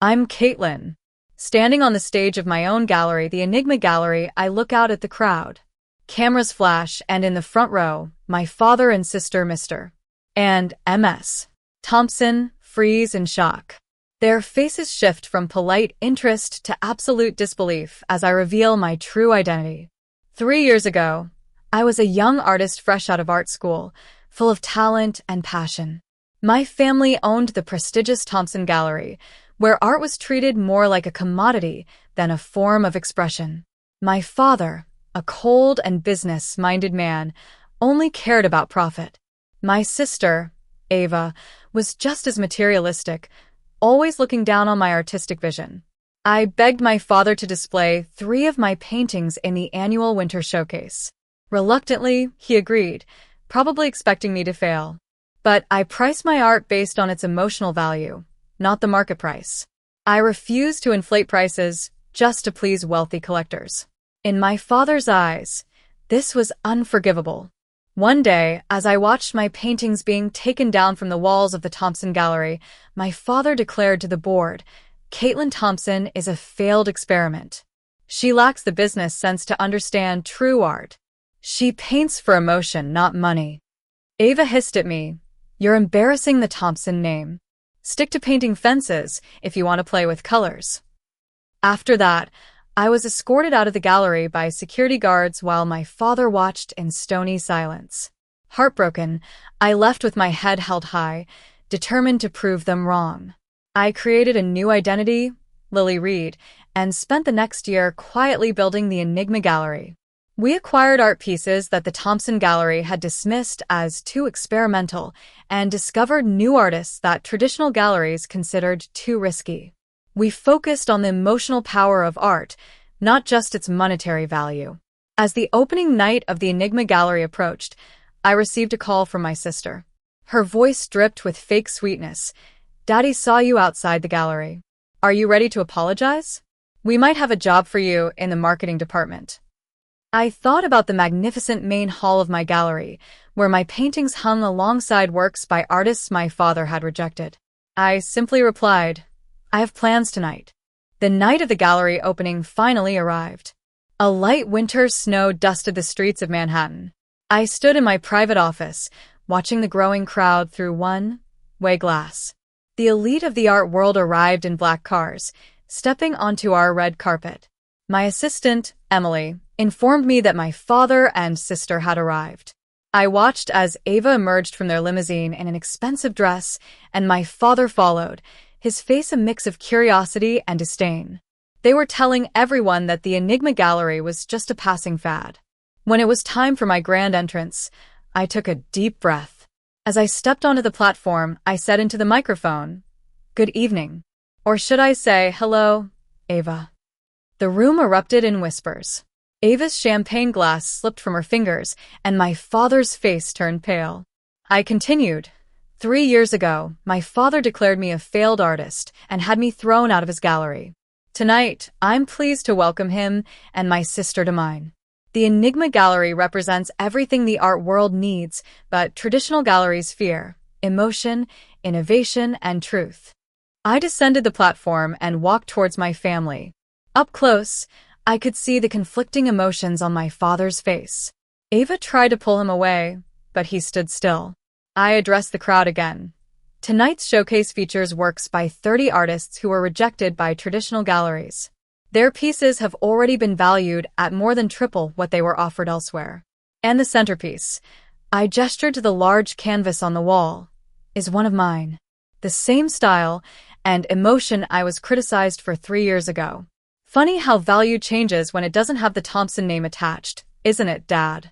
I'm Caitlin. Standing on the stage of my own gallery, the Enigma Gallery, I look out at the crowd. Cameras flash, and in the front row, my father and sister, Mr. and Ms. Thompson, freeze in shock. Their faces shift from polite interest to absolute disbelief as I reveal my true identity. 3 years ago, I was a young artist fresh out of art school, full of talent and passion. My family owned the prestigious Thompson Gallery, where art was treated more like a commodity than a form of expression. My father, a cold and business-minded man, only cared about profit. My sister, Ava, was just as materialistic, always looking down on my artistic vision. I begged my father to display 3 of my paintings in the annual winter showcase. Reluctantly, he agreed, probably expecting me to fail. But I priced my art based on its emotional value, not the market price. I refused to inflate prices just to please wealthy collectors. In my father's eyes, this was unforgivable. One day, as I watched my paintings being taken down from the walls of the Thompson Gallery, my father declared to the board, "Caitlin Thompson is a failed experiment. She lacks the business sense to understand true art. She paints for emotion, not money." Ava hissed at me, "You're embarrassing the Thompson name. Stick to painting fences if you want to play with colors." After that, I was escorted out of the gallery by security guards while my father watched in stony silence. Heartbroken, I left with my head held high, determined to prove them wrong. I created a new identity, Lily Reed, and spent the next year quietly building the Enigma Gallery. We acquired art pieces that the Thompson Gallery had dismissed as too experimental and discovered new artists that traditional galleries considered too risky. We focused on the emotional power of art, not just its monetary value. As the opening night of the Enigma Gallery approached, I received a call from my sister. Her voice dripped with fake sweetness. "Daddy saw you outside the gallery. Are you ready to apologize? We might have a job for you in the marketing department." I thought about the magnificent main hall of my gallery, where my paintings hung alongside works by artists my father had rejected. I simply replied, "I have plans tonight." The night of the gallery opening finally arrived. A light winter snow dusted the streets of Manhattan. I stood in my private office, watching the growing crowd through one-way glass. The elite of the art world arrived in black cars, stepping onto our red carpet. My assistant, Emily, informed me that my father and sister had arrived. I watched as Ava emerged from their limousine in an expensive dress, and my father followed, his face a mix of curiosity and disdain. They were telling everyone that the Enigma Gallery was just a passing fad. When it was time for my grand entrance, I took a deep breath. As I stepped onto the platform, I said into the microphone, "Good evening." Or should I say, "Hello, Ava." The room erupted in whispers. Ava's champagne glass slipped from her fingers, and my father's face turned pale. I continued, 3 years ago, my father declared me a failed artist and had me thrown out of his gallery. Tonight, I'm pleased to welcome him and my sister to mine. The Enigma Gallery represents everything the art world needs, but traditional galleries fear: emotion, innovation, and truth. I descended the platform and walked towards my family. Up close, I could see the conflicting emotions on my father's face. Ava tried to pull him away, but he stood still. I addressed the crowd again. Tonight's showcase features works by 30 artists who were rejected by traditional galleries. Their pieces have already been valued at more than triple what they were offered elsewhere. And the centerpiece, I gestured to the large canvas on the wall, is one of mine. The same style and emotion I was criticized for 3 years ago. Funny how value changes when it doesn't have the Thompson name attached, isn't it, Dad?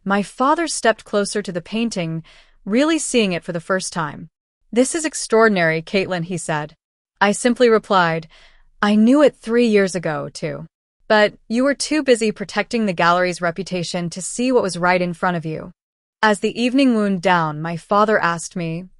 My father stepped closer to the painting, really seeing it for the first time. "This is extraordinary, Caitlin," he said. I simply replied, "I knew it 3 years ago, too. But you were too busy protecting the gallery's reputation to see what was right in front of you." As the evening wound down, my father asked me,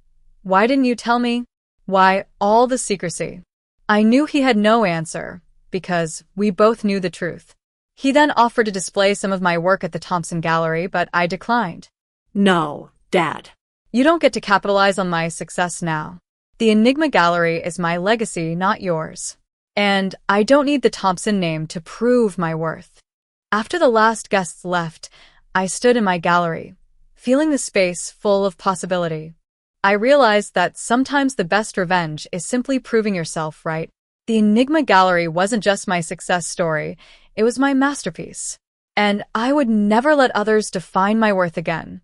"Why didn't you tell me? Why all the secrecy?" I knew he had no answer, because we both knew the truth. He then offered to display some of my work at the Thompson Gallery, but I declined. "No, Dad. You don't get to capitalize on my success now. The Enigma Gallery is my legacy, not yours. And I don't need the Thompson name to prove my worth. After the last guests left, I stood in my gallery, feeling the space full of possibility. I realized that sometimes the best revenge is simply proving yourself right. The Enigma Gallery wasn't just my success story, it was my masterpiece. And I would never let others define my worth again.